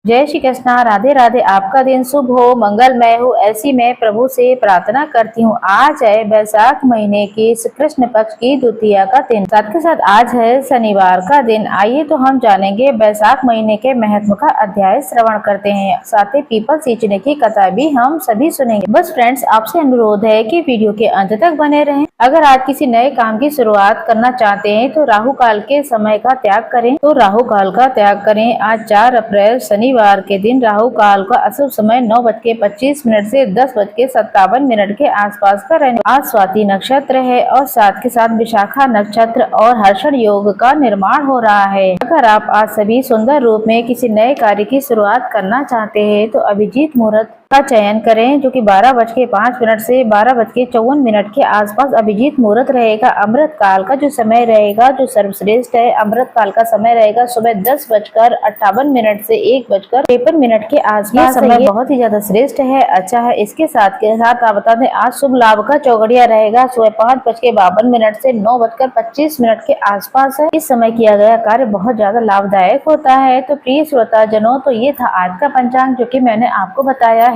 जय श्री कृष्णा। राधे राधे। आपका दिन शुभ हो, मंगलमय हो, ऐसी मैं प्रभु से प्रार्थना करती हूँ। आज है वैशाख महीने की कृष्ण पक्ष की द्वितीया का दिन, साथ के साथ आज है शनिवार का दिन। आइए तो हम जानेंगे वैशाख महीने के महत्व का अध्याय श्रवण करते हैं, साथ ही पीपल सींचने की कथा भी हम सभी सुनेंगे। बस फ्रेंड्स, आपसे अनुरोध है कि वीडियो के अंत तक बने रहें। अगर आज किसी नए काम की शुरुआत करना चाहते हैं तो राहु काल के समय का त्याग करें, राहु काल का त्याग करें। आज 4 अप्रैल शनिवार के दिन राहु काल का अशुभ समय 9:25 से 10:57 के आसपास का रहने। आज स्वाति नक्षत्र है और साथ के साथ विशाखा नक्षत्र और हर्षण योग का निर्माण हो रहा है। अगर आप आज सभी सुंदर रूप में किसी नए कार्य की शुरुआत करना चाहते हैं तो अभिजीत मुहूर्त का चयन करें, जो कि 12:05 से 12:54 के आसपास अभिजीत मुहूर्त रहेगा। अमृत काल का जो समय रहेगा, जो सर्वश्रेष्ठ है, अमृत काल का समय रहेगा सुबह 10:58 से 1:53 के आसपास। समय बहुत ही ज्यादा श्रेष्ठ है, अच्छा है। इसके साथ के साथ आप बता दें, आज शुभ लाभ का चौघड़िया रहेगा सुबह 5:52 से 9:25 के आसपास है। इस समय किया गया कार्य बहुत ज्यादा लाभदायक होता है। तो प्रिय श्रोता जनों, तो ये था आज का पंचांग जो कि मैंने आपको बताया है।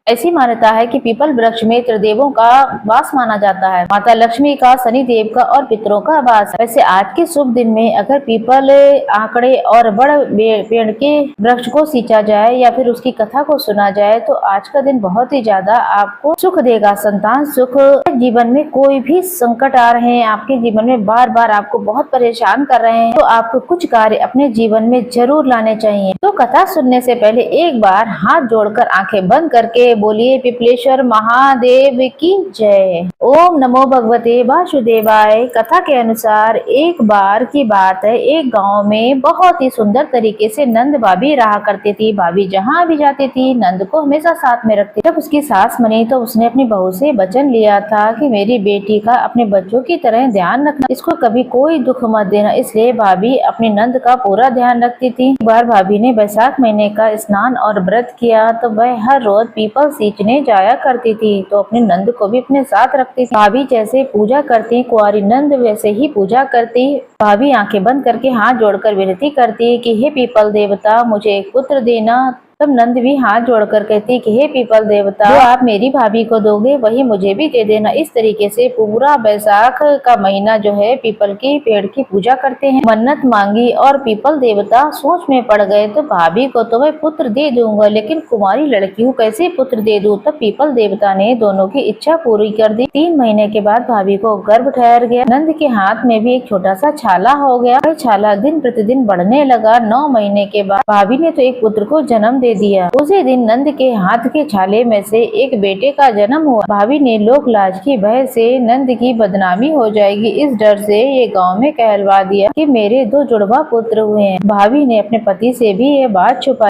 ऐसी मान्यता है कि पीपल वृक्ष में त्रिदेवों का वास माना जाता है, माता लक्ष्मी का, शनि देव का और पितरों का वास है। वैसे आज के शुभ दिन में अगर पीपल, आंकड़े और बड़ पेड़ के वृक्ष को सींचा जाए या फिर उसकी कथा को सुना जाए तो आज का दिन बहुत ही ज्यादा आपको सुख देगा। संतान सुख, जीवन में कोई भी संकट आ रहे हैं, आपके जीवन में बार बार आपको बहुत परेशान कर रहे हैं, तो आपको कुछ कार्य अपने जीवन में जरूर लाने चाहिए। तो कथा सुनने से पहले एक बार हाथ जोड़कर आंखें बंद करके बोलिए पिपलेश्वर महादेव की जय। ओम नमो भगवते वासुदेवाय। कथा के अनुसार एक बार की बात है, एक गांव में बहुत ही सुंदर तरीके से नंद भाभी रहा करती थी। भाभी जहाँ भी जाती थी नंद को हमेशा साथ में रखती। जब उसकी सास मरी तो उसने अपनी बहू से वचन लिया था कि मेरी बेटी का अपने बच्चों की तरह ध्यान रखना, इसको कभी कोई दुख मत देना। इसलिए भाभी अपनी नंद का पूरा ध्यान रखती थी। एक बार भाभी ने वैशाख महीने का स्नान और व्रत किया तो वह हर रोज पीपल सींचने जाया करती थी, तो अपने नंद को भी अपने साथ रखती थी। भाभी जैसे पूजा करती कुंवारी नंद वैसे ही पूजा करती। भाभी आंखें बंद करके हाथ जोड़कर विनती करती कि हे पीपल देवता, मुझे एक पुत्र देना। तब नंद भी हाथ जोड़कर कहती कि हे पीपल देवता, जो आप मेरी भाभी को दोगे वही मुझे भी दे देना। इस तरीके से पूरा वैशाख का महीना जो है पीपल की पेड़ की पूजा करते हैं। मन्नत मांगी और पीपल देवता सोच में पड़ गए, तो भाभी को तो मैं पुत्र दे दूंगा, लेकिन कुमारी लड़की को कैसे पुत्र दे दूं। तब पीपल देवता ने दोनों की इच्छा पूरी कर दी। 3 महीने के बाद भाभी को गर्भ ठहर गया। नंद के हाथ में भी एक छोटा सा छाला हो गया। वह छाला दिन प्रतिदिन बढ़ने लगा। 9 महीने के बाद भाभी ने तो एक पुत्र को जन्म दिया। उसी दिन नंद के हाथ के छाले में से एक बेटे का जन्म हुआ। भाभी ने लोक लाज की भय से नंद की बदनामी हो जाएगी, इस डर से ये गांव में कहलवा दिया कि मेरे 2 जुड़वा पुत्र हुए हैं। भाभी ने अपने पति से भी ये बात छुपाई।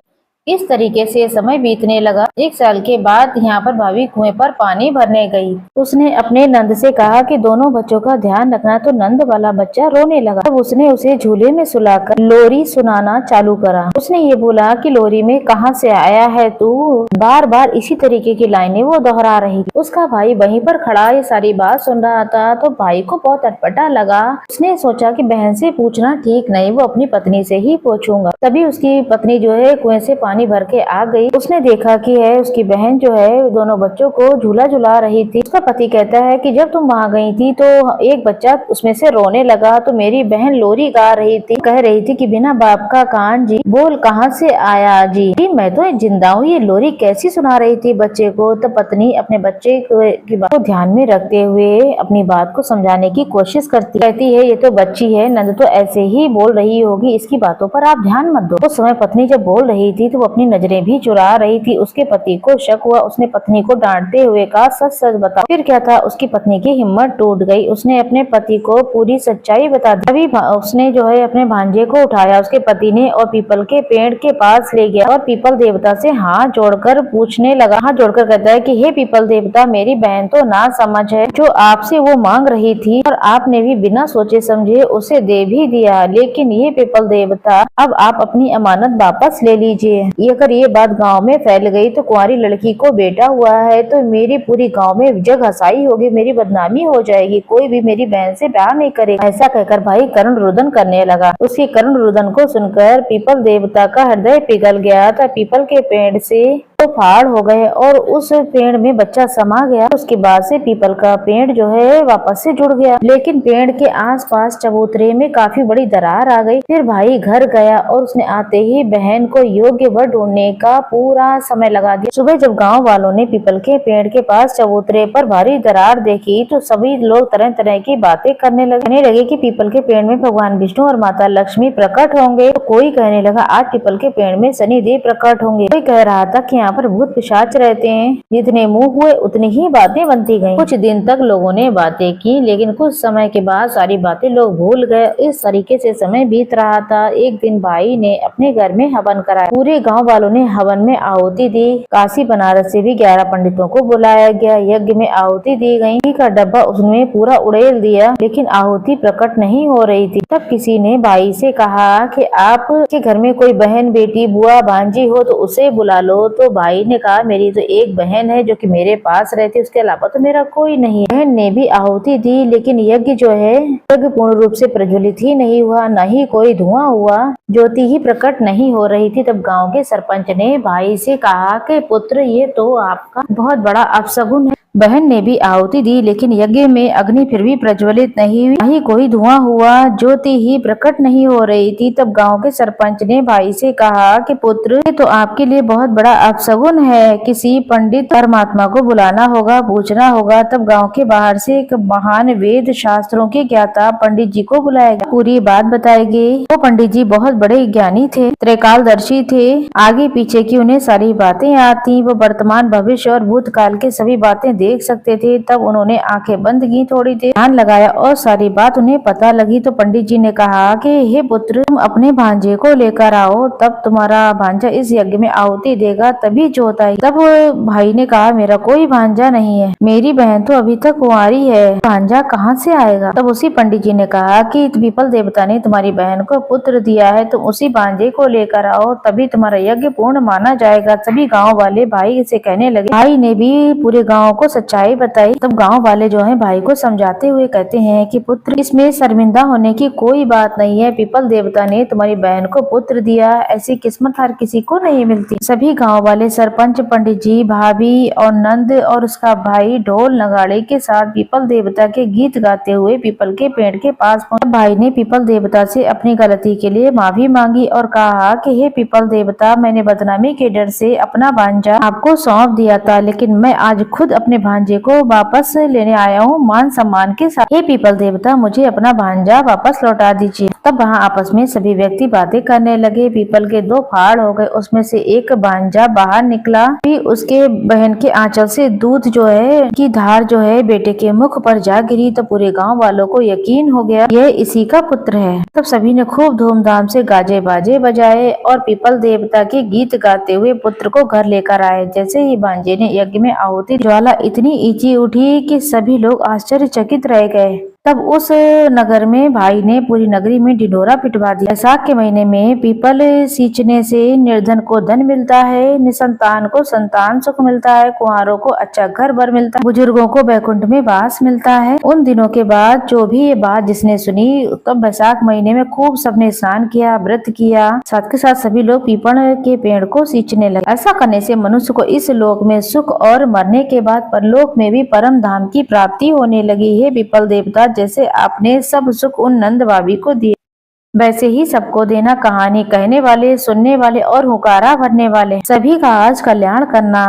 इस तरीके से समय बीतने लगा। 1 साल के बाद यहाँ पर भाभी कुएं पर पानी भरने गई। उसने अपने नंद से कहा कि दोनों बच्चों का ध्यान रखना, तो नंद वाला बच्चा रोने लगा। तब उसने उसे झूले में सुलाकर लोरी सुनाना चालू करा। उसने ये बोला कि लोरी में कहाँ से आया है तू। बार बार इसी तरीके की लाइनें वो दोहरा रही थी। उसका भाई वहीं पर खड़ा ये सारी बात सुन रहा था, तो भाई को बहुत अटपटा लगा। उसने सोचा कि बहन से पूछना ठीक नहीं, वो अपनी पत्नी से ही पूछूंगा। तभी उसकी पत्नी जो है कुएं से पानी भर के आ गई। उसने देखा कि है उसकी बहन जो है दोनों बच्चों को झूला झुला रही थी। उसका पति कहता है कि जब तुम वहाँ गई थी तो एक बच्चा उसमें से रोने लगा, तो मेरी बहन लोरी गा रही थी, कह रही थी कि बिना बाप का कान जी, बोल कहाँ से आया जी, मैं तो जिंदा हूँ, ये लोरी कैसी सुना रही थी बच्चे को। तो पत्नी अपने बच्चे की बात को ध्यान में रखते हुए अपनी बात को समझाने की कोशिश करती, कहती है ये तो बच्ची है, नंद तो ऐसे ही बोल रही होगी, इसकी बातों पर आप ध्यान मत दो। उस समय पत्नी जब बोल रही थी तो वो अपनी नजरें भी चुरा रही थी। उसके पति को शक हुआ। उसने पत्नी को डांटते हुए कहा सच सच बता। फिर क्या था, उसकी पत्नी की हिम्मत टूट गई। उसने अपने पति को पूरी सच्चाई बता दी। तभी उसने जो है अपने भांजे को उठाया उसके पति ने और पीपल के पेड़ के पास ले गया और पीपल देवता से हाथ जोड़कर पूछने लगा। हाथ जोड़कर कहता है कि हे पीपल देवता, मेरी बहन तो ना समझ है, जो आपसे वो मांग रही थी और आपने भी बिना सोचे समझे उसे दे भी दिया, लेकिन ये पीपल देवता अब आप अपनी अमानत वापस ले लीजिए। ये अगर ये बात गांव में फैल गई तो कुंवारी लड़की को बेटा हुआ है तो मेरी पूरी गांव में जग हसाई होगी, मेरी बदनामी हो जाएगी, कोई भी मेरी बहन से प्यार नहीं करेगा। ऐसा कहकर भाई करुण रुदन करने लगा। उसके करुण रुदन को सुनकर पीपल देवता का हृदय पिघल गया था। पीपल के पेड़ से तो फाड़ हो गए और उस पेड़ में बच्चा समा गया। उसके बाद से पीपल का पेड़ जो है वापस से जुड़ गया, लेकिन पेड़ के आसपास चबूतरे में काफी बड़ी दरार आ गई। फिर भाई घर गया और उसने आते ही बहन को योग्य वर ढूंढने का पूरा समय लगा दिया। सुबह जब गांव वालों ने पीपल के पेड़ के पास चबूतरे पर भारी दरार देखी तो सभी लोग तरह तरह की बातें करने लगे कि पीपल के पेड़ में भगवान विष्णु और माता लक्ष्मी प्रकट होंगे। तो कोई कहने लगा आज पीपल के पेड़ में शनिदेव प्रकट होंगे। कोई कह रहा था कि यहाँ पर भूत पिशाच रहते हैं। जितने मुंह हुए उतनी ही बातें बनती गईं। कुछ दिन तक लोगों ने बातें की, लेकिन कुछ समय के बाद सारी बातें लोग भूल गए। इस तरीके से समय बीत रहा था। एक दिन भाई ने अपने घर में हवन कराया। पूरे गांव वालों ने हवन में आहुति दी। काशी बनारस से भी 11 पंडितों को बुलाया गया। यज्ञ में आहुति दी गई। घी का डब्बा उसने पूरा उड़ेल दिया, लेकिन आहुति प्रकट नहीं हो रही थी। तब किसी ने भाई से कहा कि आप के घर में कोई बहन, बेटी, बुआ, भांजी हो तो उसे बुला लो। तो भाई ने कहा मेरी तो एक बहन है जो कि मेरे पास रहती, उसके अलावा तो मेरा कोई नहीं है। बहन ने भी आहुति दी, लेकिन यज्ञ जो है यज्ञ पूर्ण रूप से प्रज्वलित ही नहीं हुआ, न ही कोई धुआं हुआ, ज्योति ही प्रकट नहीं हो रही थी। तब गांव के सरपंच ने भाई से कहा कि पुत्र ये तो आपका बहुत बड़ा अपशगुन है। बहन ने भी आहुति दी, लेकिन यज्ञ में अग्नि फिर भी प्रज्वलित नहीं हुई, नहीं कोई धुआं हुआ, ज्योति ही प्रकट नहीं हो रही थी। तब गांव के सरपंच ने भाई से कहा कि पुत्र ये तो आपके लिए बहुत बड़ा अपशगुन है, किसी पंडित परमात्मा को बुलाना होगा, पूछना होगा। तब गांव के बाहर से एक महान वेद शास्त्रों के ज्ञाता पंडित जी को बुलाया गया। पूरी बात बताई गई। वो पंडित जी बहुत बड़े ज्ञानी थे, त्रैकालदर्शी थे, आगे पीछे की उन्हें सारी बातें आती। वो वर्तमान, भविष्य और भूतकाल के सभी बातें देख सकते थे। तब उन्होंने आंखें बंद की, थोड़ी देर ध्यान लगाया और सारी बात उन्हें पता लगी। तो पंडित जी ने कहा कि हे पुत्र, तुम अपने भांजे को लेकर आओ, तब तुम्हारा भांजा इस यज्ञ में आहुति देगा, तभी जोत आई। तब भाई ने कहा मेरा कोई भांजा नहीं है, मेरी बहन तो अभी तक कुंवारी है, भांजा कहाँ से आएगा। तब उसी पंडित जी ने कहा कि पीपल देवता ने तुम्हारी बहन को पुत्र दिया है, तुम उसी भांजे को लेकर आओ, तभी तुम्हारा यज्ञ पूर्ण माना जाएगा। सभी गाँव वाले भाई से कहने लगे। भाई ने भी पूरे गाँव को सच्चाई बताई। तब गांव वाले जो हैं भाई को समझाते हुए कहते हैं कि पुत्र इसमें शर्मिंदा होने की कोई बात नहीं है, पीपल देवता ने तुम्हारी बहन को पुत्र दिया, ऐसी किस्मत हर किसी को नहीं मिलती। सभी गांव वाले, सरपंच, पंडित जी, भाभी और नंद और उसका भाई ढोल नगाड़े के साथ पीपल देवता के गीत गाते हुए पीपल के पेड़ के पास पहुंचे। भाई ने पीपल देवता से अपनी गलती के लिए माफी मांगी और कहा कि हे पीपल देवता, मैंने बदनामी के डर से अपना भांजा आपको सौंप दिया था, लेकिन मैं आज खुद अपने भांजे को वापस लेने आया हूँ मान सम्मान के साथ। हे पीपल देवता, मुझे अपना भांजा वापस लौटा दीजिए। तब वहाँ आपस में सभी व्यक्ति बातें करने लगे। पीपल के 2 फाड़ हो गए, उसमें से एक भांजा बाहर निकला। फिर उसके बहन के आंचल से दूध जो है की धार जो है बेटे के मुख पर जा गिरी। तो पूरे गाँव वालों को यकीन हो गया यह इसी का पुत्र है। तब सभी ने खूब धूमधाम से गाजे बाजे बजाए और पीपल देवता के गीत गाते हुए पुत्र को घर लेकर आए। जैसे ही भांजे ने यज्ञ में आहुति, ज्वाला इतनी ऊंची उठी कि सभी लोग आश्चर्यचकित रह गए। तब उस नगर में भाई ने पूरी नगरी में ढिंढोरा पिटवा दिया। बैसाख के महीने में पीपल सींचने से निर्धन को धन मिलता है, निसंतान को संतान सुख मिलता है, कुंवारों को अच्छा घर बर मिलता है, बुजुर्गों को बैकुंठ में वास मिलता है। उन दिनों के बाद जो भी ये बात जिसने सुनी, तब बैसाख महीने में खूब सबने स्नान किया, व्रत किया, साथ के साथ सभी लोग पीपल के पेड़ को सींचने लगे। ऐसा करने से मनुष्य को इस लोक में सुख और मरने के बाद परलोक में भी परम धाम की प्राप्ति होने लगी है। पीपल देवता, जैसे आपने सब सुख उन नंद भाभी को दिए, वैसे ही सबको देना। कहानी कहने वाले, सुनने वाले और हुकारा भरने वाले सभी का आज कल्याण करना।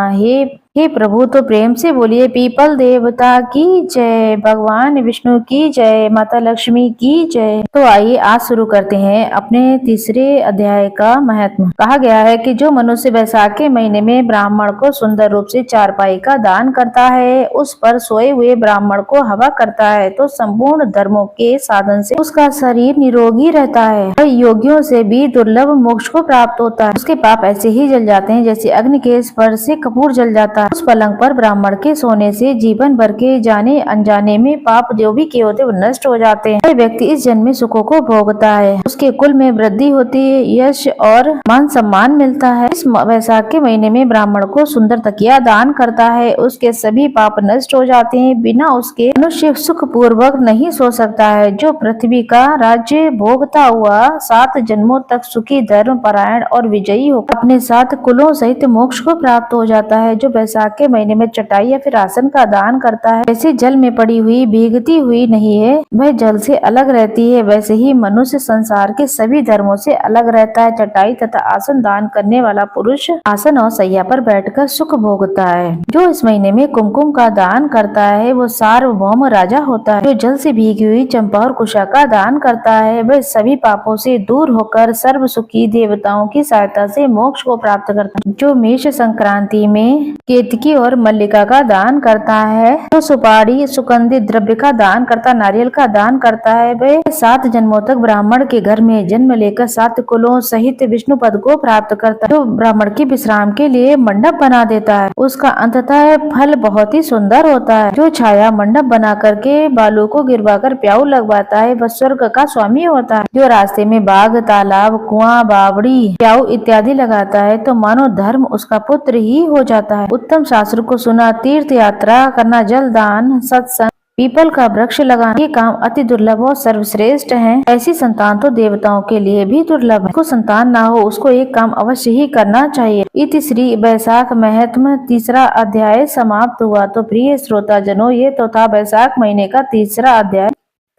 हे प्रभु, तो प्रेम से बोलिए पीपल देवता की जय, भगवान विष्णु की जय, माता लक्ष्मी की जय। तो आइए आज शुरू करते हैं अपने तीसरे अध्याय का महत्व। कहा गया है कि जो मनुष्य बैसाख के महीने में ब्राह्मण को सुंदर रूप से चारपाई का दान करता है, उस पर सोए हुए ब्राह्मण को हवा करता है, तो संपूर्ण धर्मों के साधन से उसका शरीर निरोगी रहता है, वह योगियों से भी दुर्लभ मोक्ष को प्राप्त होता है। उसके पाप ऐसे ही जल जाते हैं जैसे अग्नि के स्पर्श से कपूर जल जाता कहा, उस पलंग पर ब्राह्मण के सोने से जीवन भर के जाने अनजाने में पाप जो भी किए होते वो नष्ट हो जाते हैं। वह व्यक्ति इस जन्म में सुखों को भोगता है, उसके कुल में वृद्धि होती है, यश और मान सम्मान मिलता है। इस वैशाख के महीने में ब्राह्मण को सुंदर तकिया दान करता है, उसके सभी पाप नष्ट हो जाते हैं। बिना उसके मनुष्य सुख पूर्वक नहीं सो सकता है। जो पृथ्वी का राज्य भोगता हुआ 7 जन्मों तक सुखी, धर्म परायण और विजयी होकर अपने 7 कुलों सहित मोक्ष को प्राप्त हो जाता है। जो वैशाख के महीने में चटाई या फिर आसन का दान करता है, वैसे जल में पड़ी हुई भीगती हुई नहीं है, वह जल से अलग रहती है। वैसे ही मनुष्य संसार के सभी धर्मों से अलग रहता है। चटाई तथा आसन दान करने वाला पुरुष आसन और सैया पर बैठकर सुख भोगता है। जो इस महीने में कुमकुम का दान करता है वो सार्वभौम राजा होता है। जो जल से भीगी हुई चंपा और कुशा का दान करता है वह सभी पापों से दूर होकर सर्व सुखी देवताओं की सहायता से मोक्ष को प्राप्त करता है। जो मेष संक्रांति में केतकी और मल्लिका का दान करता है, जो सुपारी सुगंधित द्रव्य का दान करता, नारियल का दान करता है, वह 7 जन्मों तक ब्राह्मण के घर में जन्म लेकर 7 कुलों सहित विष्णु पद को प्राप्त करता है। जो ब्राह्मण के विश्राम के लिए मंडप बना देता है, उसका अंततः फल बहुत ही सुंदर होता है। जो छाया मंडप बना करके बालू को गिरवाकर प्याऊ लगवाता है वह स्वर्ग का स्वामी होता है। जो रास्ते में बाग, तालाब, कुआं, बावड़ी, प्याऊ इत्यादि लगाता है तो मानो धर्म उसका पुत्र ही हो जाता है। उत्तम शास्त्र को सुना, तीर्थ यात्रा करना, जल दान, सत्संग, पीपल का वृक्ष लगाना, ये काम अति दुर्लभ और सर्वश्रेष्ठ हैं। ऐसी संतान तो देवताओं के लिए भी दुर्लभ है। जिसको संतान ना हो उसको एक काम अवश्य ही करना चाहिए। इति श्री वैशाख महत्म 3रा अध्याय समाप्त हुआ। तो प्रिय श्रोता जनों, ये तो था वैशाख महीने का 3रा अध्याय।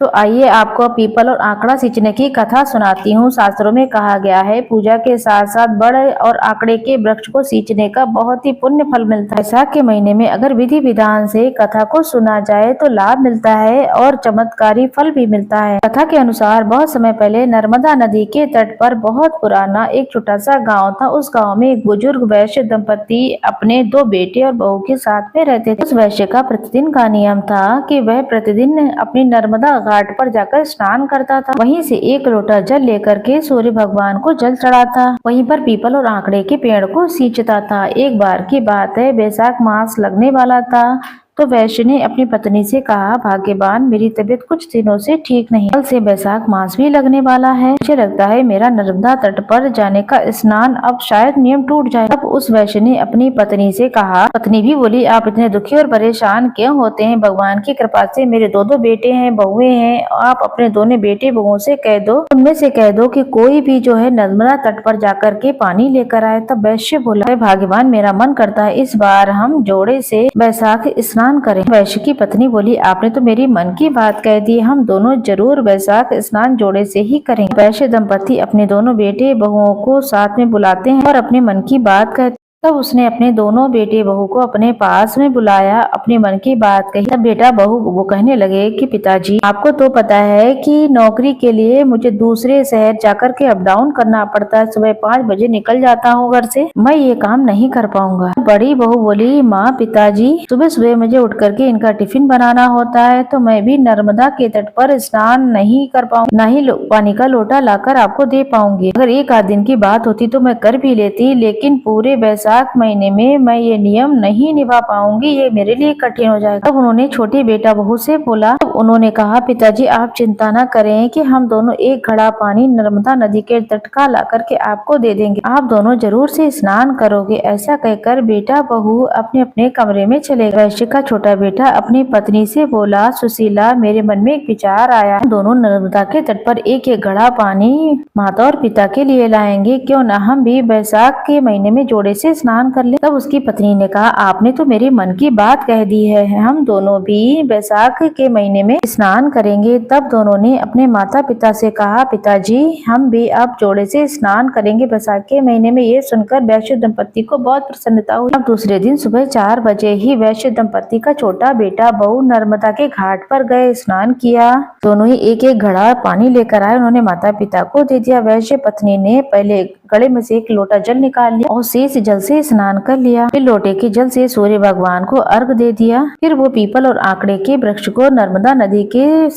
तो आइए आपको पीपल और आंकड़ा सींचने की कथा सुनाती हूँ। शास्त्रों में कहा गया है पूजा के साथ साथ बड़े और आंकड़े के वृक्ष को सींचने का बहुत ही पुण्य फल मिलता है। वैशाख के महीने में अगर विधि विधान से कथा को सुना जाए तो लाभ मिलता है और चमत्कारी फल भी मिलता है। कथा के अनुसार बहुत समय पहले नर्मदा नदी के तट पर बहुत पुराना एक छोटा सा गाँव था। उस गाँव में एक बुजुर्ग वैश्य दंपति अपने 2 बेटे और बहू के साथ में रहते थे। उस वैश्य का प्रतिदिन का नियम था कि वह प्रतिदिन अपनी नर्मदा घाट पर जाकर स्नान करता था। वहीं से 1 लोटा जल लेकर के सूर्य भगवान को जल चढ़ाता, वहीं पर पीपल और आंकड़े के पेड़ को सींचता था। एक बार की बात है, वैशाख मास लगने वाला था तो वैश्य ने अपनी पत्नी से कहा, भाग्यवान, मेरी तबीयत कुछ दिनों से ठीक नहीं, कल से वैशाख मास भी लगने वाला है, मुझे लगता है मेरा नर्मदा तट पर जाने का स्नान अब शायद नियम टूट जाए। अब उस वैश्य ने अपनी पत्नी से कहा। पत्नी भी बोली, आप इतने दुखी और परेशान क्यों होते हैं? भगवान की कृपा से मेरे 2 बेटे हैं, बहुएं हैं, आप अपने दोनों बेटे बहुओं से कह दो, उनमें से कह दो कि कोई भी जो है नर्मदा तट पर जाकर के पानी लेकर आए। तब वैश्य बोला, भाग्यवान, मेरा मन करता है इस बार हम जोड़े से वैशाख स्नान करें। वैश्य की पत्नी बोली, आपने तो मेरी मन की बात कह दी, हम दोनों जरूर वैशाख स्नान जोड़े से ही करेंगे। वैश्य दंपति अपने दोनों बेटे बहुओं को साथ में बुलाते हैं और अपने मन की बात कहते। तब उसने अपने दोनों बेटे बहू को अपने पास में बुलाया, अपने मन की बात कही। तब बेटा बहू वो कहने लगे कि पिताजी, आपको तो पता है कि नौकरी के लिए मुझे दूसरे शहर जाकर के अप डाउन करना पड़ता है। सुबह 5 बजे निकल जाता हूँ घर से, मैं ये काम नहीं कर पाऊंगा। बड़ी बहू बोली, माँ, पिताजी, सुबह सुबह मुझे उठ करके इनका टिफिन बनाना होता है तो मैं भी नर्मदा के तट पर स्नान नहीं कर पाऊंगी, न ही पानी का लोटा लाकर आपको दे पाऊंगी। अगर 1 आध दिन की बात होती तो मैं कर भी लेती, लेकिन पूरे वैशाख महीने में मैं ये नियम नहीं निभा पाऊंगी, ये मेरे लिए कठिन हो जाएगा। तब उन्होंने छोटे बेटा बहू से बोला। तब उन्होंने कहा, पिताजी, आप चिंता न करें कि हम दोनों 1 घड़ा पानी नर्मदा नदी के तट का ला करके आपको दे देंगे, आप दोनों जरूर से स्नान करोगे। ऐसा कहकर बेटा बहू अपने अपने कमरे में चले गए। वैश्य का छोटा बेटा अपनी पत्नी से बोला, सुशीला, मेरे मन में एक विचार आया, हम दोनों नर्मदा के तट पर 1-1 घड़ा पानी माता और पिता के लिए लाएंगे, क्यों न हम भी वैशाख के महीने में जोड़े से स्नान कर ले। तब उसकी पत्नी ने कहा, आपने तो मेरे मन की बात कह दी है, हम दोनों भी वैशाख के महीने में स्नान करेंगे। तब दोनों ने अपने माता पिता से कहा, पिताजी, हम भी अब जोड़े से स्नान करेंगे वैशाख के महीने में। ये सुनकर वैश्य दंपति को बहुत प्रसन्नता हुई। अब दूसरे दिन सुबह 4 बजे ही वैश्य दंपति का छोटा बेटा बहू नर्मदा के घाट पर गए, स्नान किया। दोनों ही 1-1 घड़ा पानी लेकर आए, उन्होंने माता पिता को दे दिया। वैश्य पत्नी ने पहले कड़े में से एक लोटा जल निकाल लिया और शेष जल से स्नान कर लिया। फिर लोटे के जल से सूर्य भगवान को अर्घ दे दिया। फिर वो पीपल और आंकड़े के वृक्ष को नर्मदा नदी के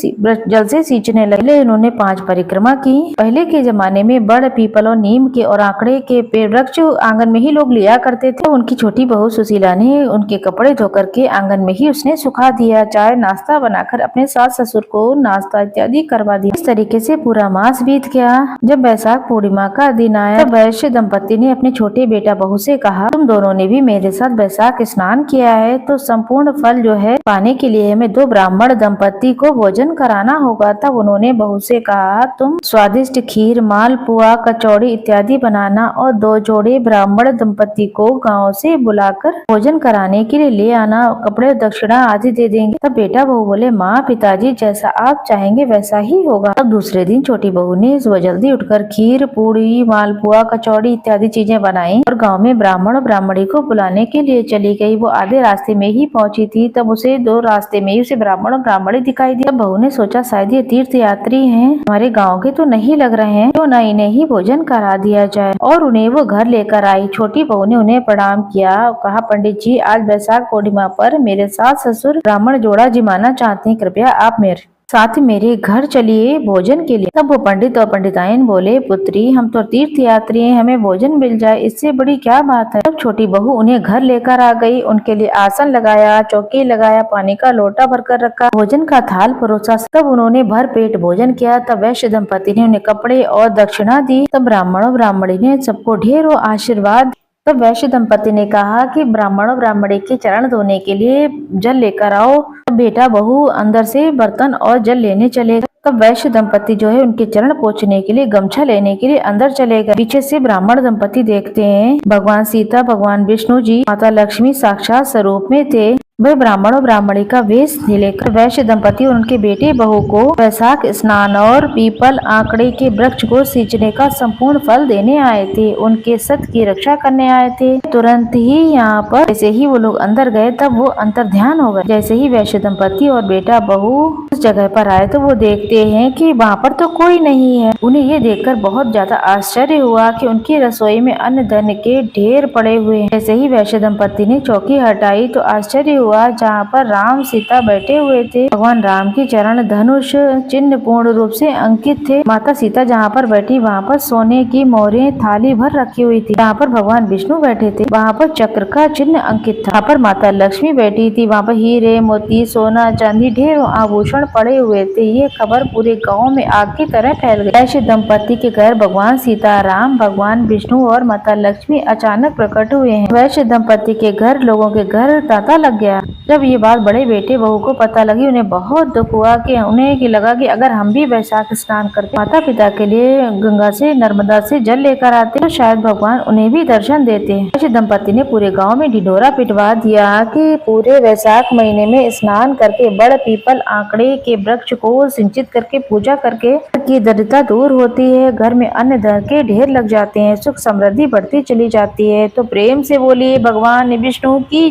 जल से सींचने लगे। इन्होंने 5 परिक्रमा की। पहले के जमाने में बड़ पीपल और नीम के और आंकड़े के पेड़ वृक्ष आंगन में ही लोग लिया करते थे। उनकी छोटी बहू सुशीला ने उनके कपड़े धोकर के आंगन में ही उसने सुखा दिया। चाय नाश्ता बनाकर अपने सास ससुर को नाश्ता इत्यादि करवा दिया। इस तरीके से पूरा मास बीत गया। जब बैसाख पूर्णिमा का दिन आया तब वैश्य दंपति ने अपने छोटे बेटा बहू से कहा, तुम दोनों ने भी मेरे साथ बैसाख स्नान किया है तो संपूर्ण फल जो है पाने के लिए हमें 2 ब्राह्मण दंपति को भोजन कराना होगा। तब उन्होंने बहू से कहा, तुम स्वादिष्ट खीर, मालपुआ, कचौड़ी इत्यादि बनाना और 2 जोड़े ब्राह्मण दंपति को गांव से बुलाकर भोजन कराने के लिए ले आना। कपड़े, दक्षिणा आदि दे देंगे। तब बेटा बहू बोले, माँ पिताजी जैसा आप चाहेंगे वैसा ही होगा। तब दूसरे दिन छोटी बहू ने सुबह जल्दी उठकर खीर, पूड़ी, मालपुआ, कचौड़ी इत्यादि चीजें बनाई और गाँव में ब्राह्मण ब्राह्मणी को बुलाने के लिए चली गई। वो आधे रास्ते में ही पहुंची थी तब उसे 2 रास्ते में ही उसे ब्राह्मण ब्राह्मणी दिखाई दी। तब बहू ने सोचा शायद ये तीर्थ यात्री हैं, हमारे गाँव के तो नहीं लग रहे हैं, तो न इन्हें ही भोजन करा दिया जाए। और उन्हें वो घर लेकर आई। छोटी बहू ने उन्हें प्रणाम किया और कहा, पंडित जी आज बैसाख पूर्णिमा पर मेरे सास ससुर ब्राह्मण जोड़ा जिमाना चाहते हैं, कृपया आप मेरे साथ मेरे घर चलिए भोजन के लिए। तब वो पंडित और पंडिताइन बोले, पुत्री हम तो तीर्थ यात्री हैं, हमें भोजन मिल जाए इससे बड़ी क्या बात है। तब छोटी बहू उन्हें घर लेकर आ गई। उनके लिए आसन लगाया, चौकी लगाया, पानी का लोटा भरकर रखा, भोजन का थाल परोसा। तब उन्होंने भर पेट भोजन किया। तब वैश्य दंपति ने उन्हें कपड़े और दक्षिणा दी। तब ब्राह्मण ब्राह्मणी ने सबको ढेरों आशीर्वाद। तब वैश्य दंपति ने कहा कि ब्राह्मण ब्राह्मणी के चरण धोने के लिए जल लेकर आओ। तब बेटा बहू अंदर से बर्तन और जल लेने चले गए। तब वैश्य दंपति जो है उनके चरण पोंछने के लिए गमछा लेने के लिए अंदर चले गए। पीछे से ब्राह्मण दंपति देखते हैं भगवान सीता, भगवान विष्णु जी, माता लक्ष्मी साक्षात स्वरूप में थे। वे ब्राह्मण और ब्राह्मणी का वेश लेकर वैश्य दंपति और उनके बेटे बहू को बैसाख स्नान और पीपल आंकड़े के वृक्ष को सींचने का संपूर्ण फल देने आए थे। उनके सत की रक्षा करने आए थे। तुरंत ही यहाँ पर जैसे ही वो लोग अंदर गए तब वो अंतर ध्यान हो गए। जैसे ही वैश्य दंपति और बेटा बहू उस जगह पर आए तो वो देखते हैं कि वहाँ पर तो कोई नहीं है। उन्हें ये देखकर बहुत ज्यादा आश्चर्य हुआ कि उनकी रसोई में अन्न धन के ढेर पड़े हुए हैं। जैसे ही वैश्य दंपति ने चौकी हटाई तो आश्चर्य हुआ जहाँ पर राम सीता बैठे हुए थे। भगवान राम के चरण धनुष चिन्ह पूर्ण रूप से अंकित थे। माता सीता जहाँ पर बैठी वहाँ पर सोने की मोहरें थाली भर रखी हुई थी। जहाँ पर भगवान विष्णु बैठे थे वहाँ पर चक्र का चिन्ह अंकित था। वहाँ पर माता लक्ष्मी बैठी थी। वहाँ पर हीरे, मोती, सोना, चांदी ढेरों आभूषण पड़े हुए थे। ये खबर पूरे गाँव में आग की तरह फैल गई। वैश्य दंपति के घर भगवान सीता, राम, भगवान विष्णु और माता लक्ष्मी अचानक प्रकट हुए हैं। वैश्य दंपति के घर लोगों के घर तांता लग गया। जब ये बात बड़े बेटे बहू को पता लगी उन्हें बहुत दुख हुआ कि उन्हें लगा कि अगर हम भी बैसाख स्नान करके माता पिता के लिए गंगा से, नर्मदा से जल लेकर आते तो शायद भगवान उन्हें भी दर्शन देते हैं। वैश्य दंपति ने पूरे गांव में ढिढोरा पिटवा दिया कि पूरे वैसाख महीने में स्नान करके बड़ पीपल आंकड़े के वृक्ष को सिंचित करके पूजा करके की दरिद्रता दूर होती है, घर में अन्न धन के ढेर लग जाते हैं, सुख समृद्धि बढ़ती चली जाती है। तो प्रेम से बोलिए भगवान विष्णु की